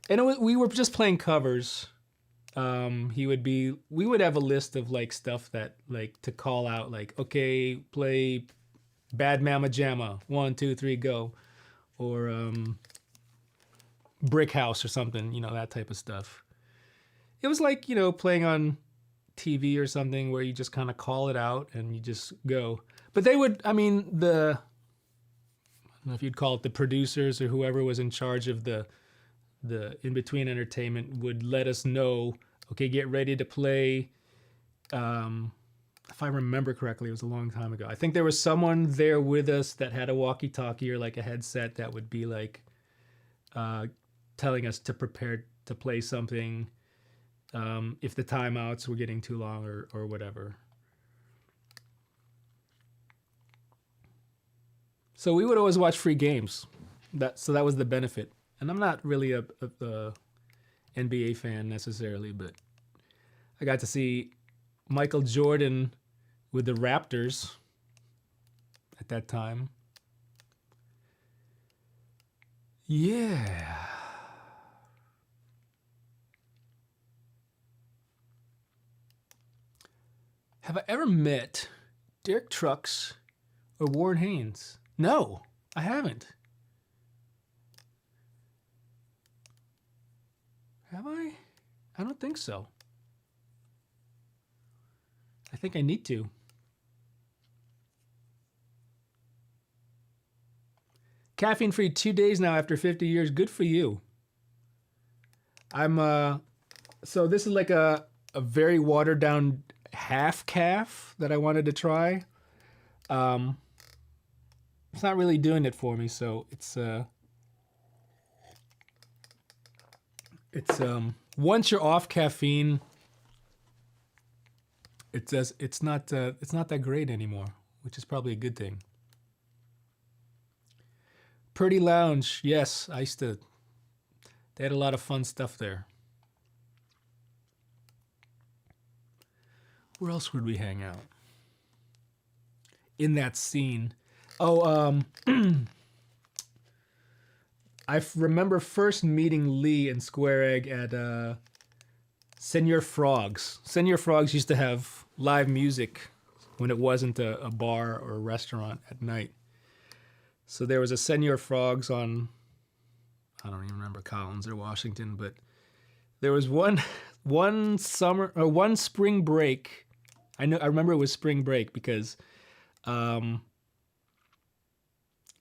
and we were just playing covers. We would have a list of like stuff that like to call out, like, okay, play Bad Mama Jamma, 1, 2, 3, go, or Brick House or something, that type of stuff. It was like, playing on TV or something where you just kind of call it out and you just go. But they would, I don't know if you'd call it the producers or whoever was in charge of the in-between entertainment would let us know, okay, get ready to play. If I remember correctly, it was a long time ago. I think there was someone there with us that had a walkie-talkie or like a headset that would be like telling us to prepare to play something. If the timeouts were getting too long or whatever. So we would always watch free games. So that was the benefit. And I'm not really a NBA fan necessarily, but I got to see Michael Jordan with the Raptors at that time. Yeah. Have I ever met Derek Trucks or Warren Haynes? No, I haven't. Have I? I don't think so. I think I need to. Caffeine free 2 days now after 50 years. Good for you. So this is like a very watered down half calf that I wanted to try. It's not really doing it for me, so it's once you're off caffeine, it's not that great anymore, which is probably a good thing. Purdy Lounge, yes, they had a lot of fun stuff there. Where else would we hang out? In that scene. Oh, I remember first meeting Lee in Square Egg at Senor Frogs. Senor Frogs used to have live music when it wasn't a bar or a restaurant at night. So there was a Senor Frogs on, I don't even remember Collins or Washington, but there was one summer or one spring break. I remember it was spring break because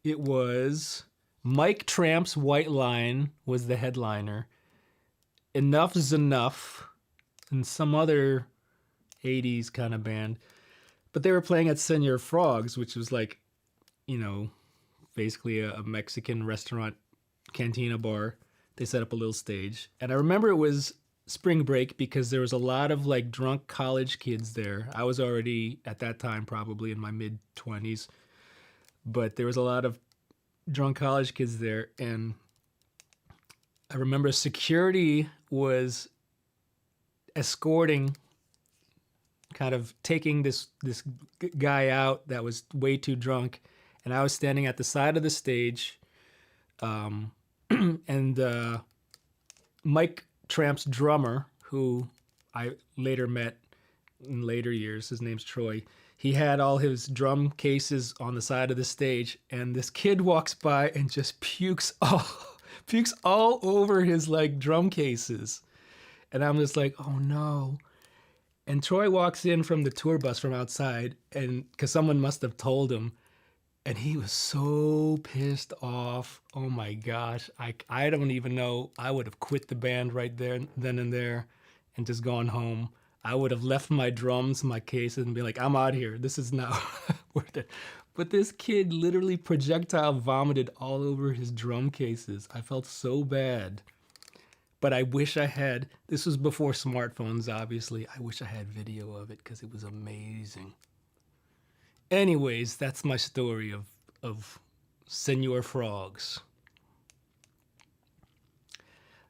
it was Mike Tramp's White Line was the headliner. Enough's Enough and some other 80s kind of band. But they were playing at Senor Frogs, which was like, basically a Mexican restaurant cantina bar. They set up a little stage. And I remember it was spring break because there was a lot of like drunk college kids there. I was already at that time probably in my mid-20s. But there was a lot of drunk college kids there, and I remember security was escorting, kind of taking this guy out that was way too drunk, and I was standing at the side of the stage, and Mike Tramp's drummer, who I later met in later years, his name's Troy. He had all his drum cases on the side of the stage, and this kid walks by and just pukes all over his like drum cases. And I'm just like, oh no. And Troy walks in from the tour bus from outside, and because someone must have told him, and he was so pissed off. Oh my gosh. I don't even know. I would have quit the band right there, then and there, and just gone home. I would have left my drums, my cases, and be like, I'm out here. This is not worth it. But this kid literally projectile vomited all over his drum cases. I felt so bad. But I wish I had, this was before smartphones, obviously. I wish I had video of it because it was amazing. Anyways, that's my story of Senor Frogs.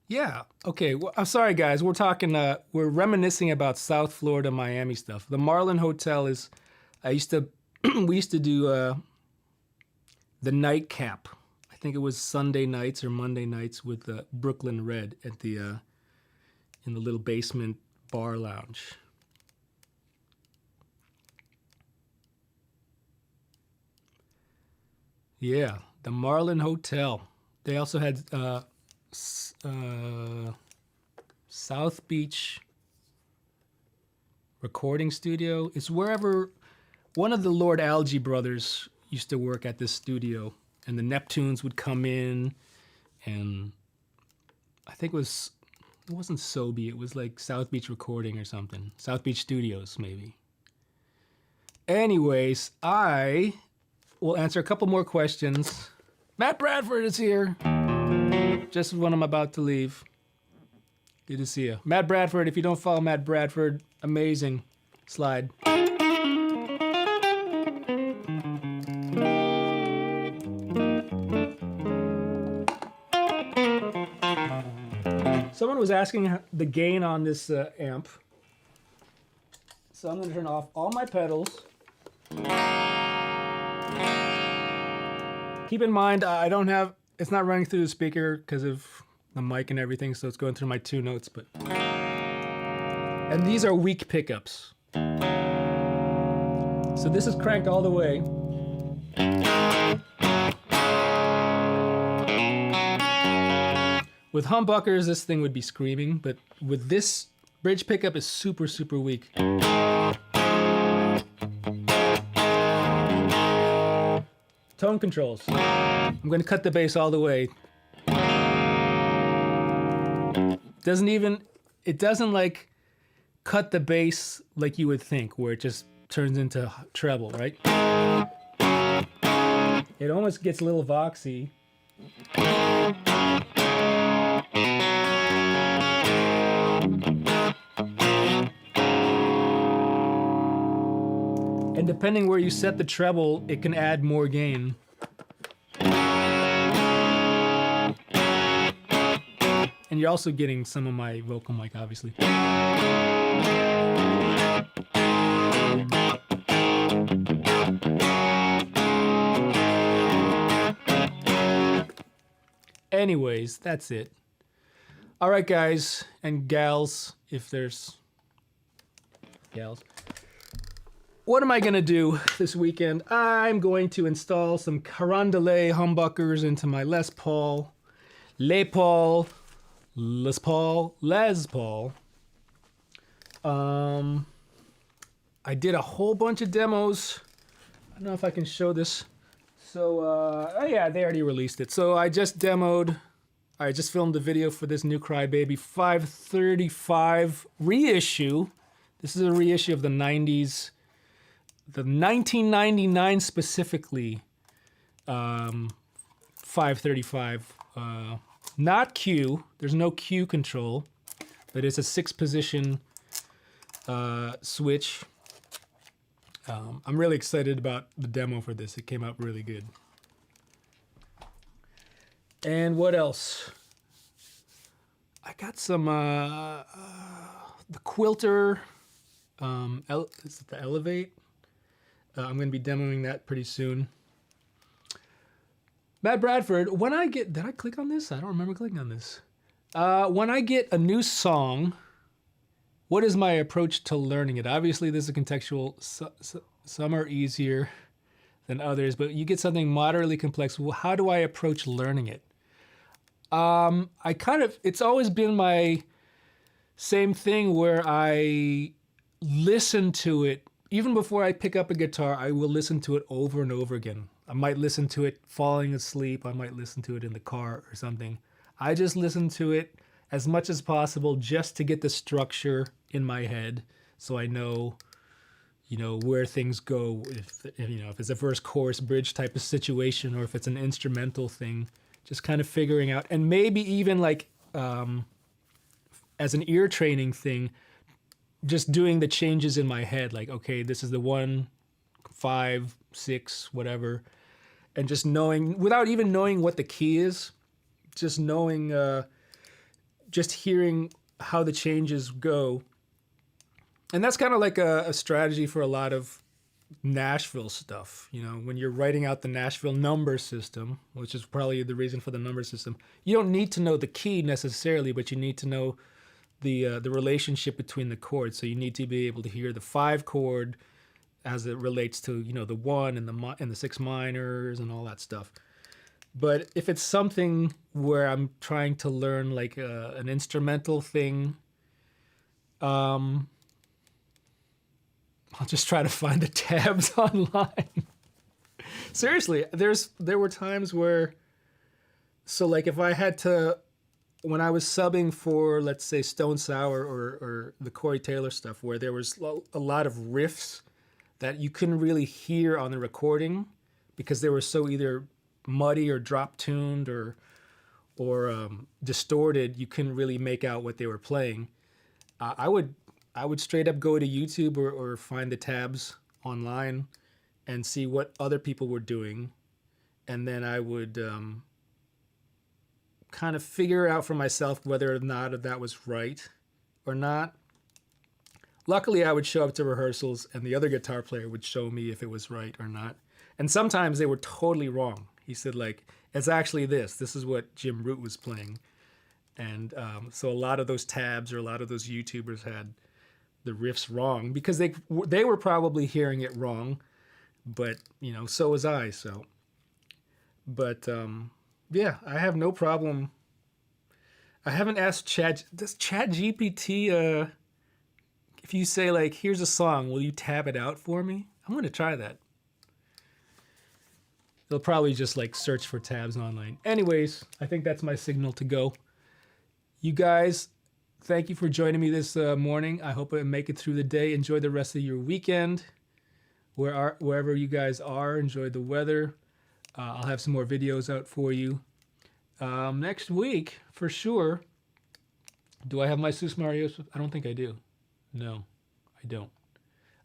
Yeah. Okay. Well, I'm sorry, guys. We're talking. We're reminiscing about South Florida, Miami stuff. The Marlin Hotel is. I used to. We used to do the nightcap. I think it was Sunday nights or Monday nights with Brooklyn Red at the in the little basement bar lounge. Yeah, the Marlin Hotel. They also had South Beach recording studio. It's wherever one of the Lord Alge brothers used to work at this studio, and the Neptunes would come in, and I think it wasn't Sobe, it was like South Beach Recording or something. South Beach Studios, maybe. Anyways, I will answer a couple more questions. Matt Bradford is here. Just when I'm about to leave. Good to see you. Matt Bradford, if you don't follow Matt Bradford, amazing. Slide. Someone was asking the gain on this amp. So I'm going to turn off all my pedals. Keep in mind, I don't have, it's not running through the speaker because of the mic and everything, so it's going through my 2 notes, but. And these are weak pickups. So this is cranked all the way. With humbuckers, this thing would be screaming, but with this bridge pickup is super, super weak. Tone controls. I'm going to cut the bass all the way. It doesn't like cut the bass like you would think, where it just turns into treble, right? It almost gets a little voxy. And depending where you set the treble, it can add more gain. And you're also getting some of my vocal mic, obviously. Anyways, that's it. All right, guys and gals, if there's gals. What am I going to do this weekend? I'm going to install some Carondelet humbuckers into my Les Paul. Les Paul. I did a whole bunch of demos. I don't know if I can show this. So, oh yeah, they already released it. So I just filmed a video for this new Crybaby 535 reissue. This is a reissue of the 90s, the 1999 specifically, 535. Not Q, there's no Q control, but it's a 6-position switch. I'm really excited about the demo for this. It came out really good. And what else? I got some, the Quilter, is it the Elevate? I'm going to be demoing that pretty soon. Matt Bradford, did I click on this? I don't remember clicking on this. When I get a new song, what is my approach to learning it? Obviously, this is contextual. Some are easier than others, but you get something moderately complex. Well, how do I approach learning it? It's always been my same thing where I listen to it. Even before I pick up a guitar, I will listen to it over and over again. I might listen to it falling asleep. I might listen to it in the car or something. I just listen to it as much as possible just to get the structure in my head so I know, where things go, if it's a verse, chorus, bridge type of situation, or if it's an instrumental thing, just kind of figuring out. And maybe even like as an ear training thing, just doing the changes in my head, like, okay, this is the 1 5, 6, whatever, and just knowing, without even knowing what the key is, just knowing, just hearing how the changes go. And that's kind of like a strategy for a lot of Nashville stuff. You know, when you're writing out the Nashville number system, which is probably the reason for the number system, you don't need to know the key necessarily, but you need to know the relationship between the chords. So you need to be able to hear the 5 chord as it relates to, you know, the 1 and the 6 minors and all that stuff. But if it's something where I'm trying to learn like an instrumental thing, I'll just try to find the tabs online. Seriously, there were times where, so like if I had to, when I was subbing for, let's say, Stone Sour or the Corey Taylor stuff, where there was a lot of riffs that you couldn't really hear on the recording because they were so either muddy or drop tuned or distorted, you couldn't really make out what they were playing. I would straight up go to YouTube or find the tabs online and see what other people were doing, and then I would kind of figure out for myself whether or not that was right or not. Luckily, I would show up to rehearsals and the other guitar player would show me if it was right or not. And sometimes they were totally wrong. He said, like, it's actually this. This is what Jim Root was playing. And so a lot of those tabs or a lot of those YouTubers had the riffs wrong because they were probably hearing it wrong. But, you know, so was I. So, but yeah, I have no problem. I haven't asked does ChatGPT, if you say like, here's a song, will you tab it out for me? I'm going to try that. They'll probably just like search for tabs online. Anyways, I think that's my signal to go. You guys, thank you for joining me this morning. I hope I make it through the day. Enjoy the rest of your weekend. Wherever you guys are, enjoy the weather. I'll have some more videos out for you. Next week, for sure. Do I have my Sus Marios? I don't think I do. No, I don't.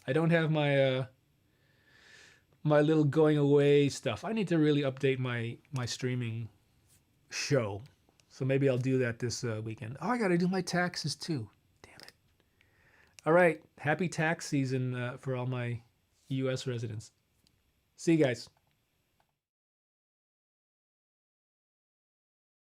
I don't have my my little going away stuff. I need to really update my streaming show. So maybe I'll do that this weekend. Oh, I got to do my taxes too. Damn it. All right. Happy tax season for all my U.S. residents. See you guys.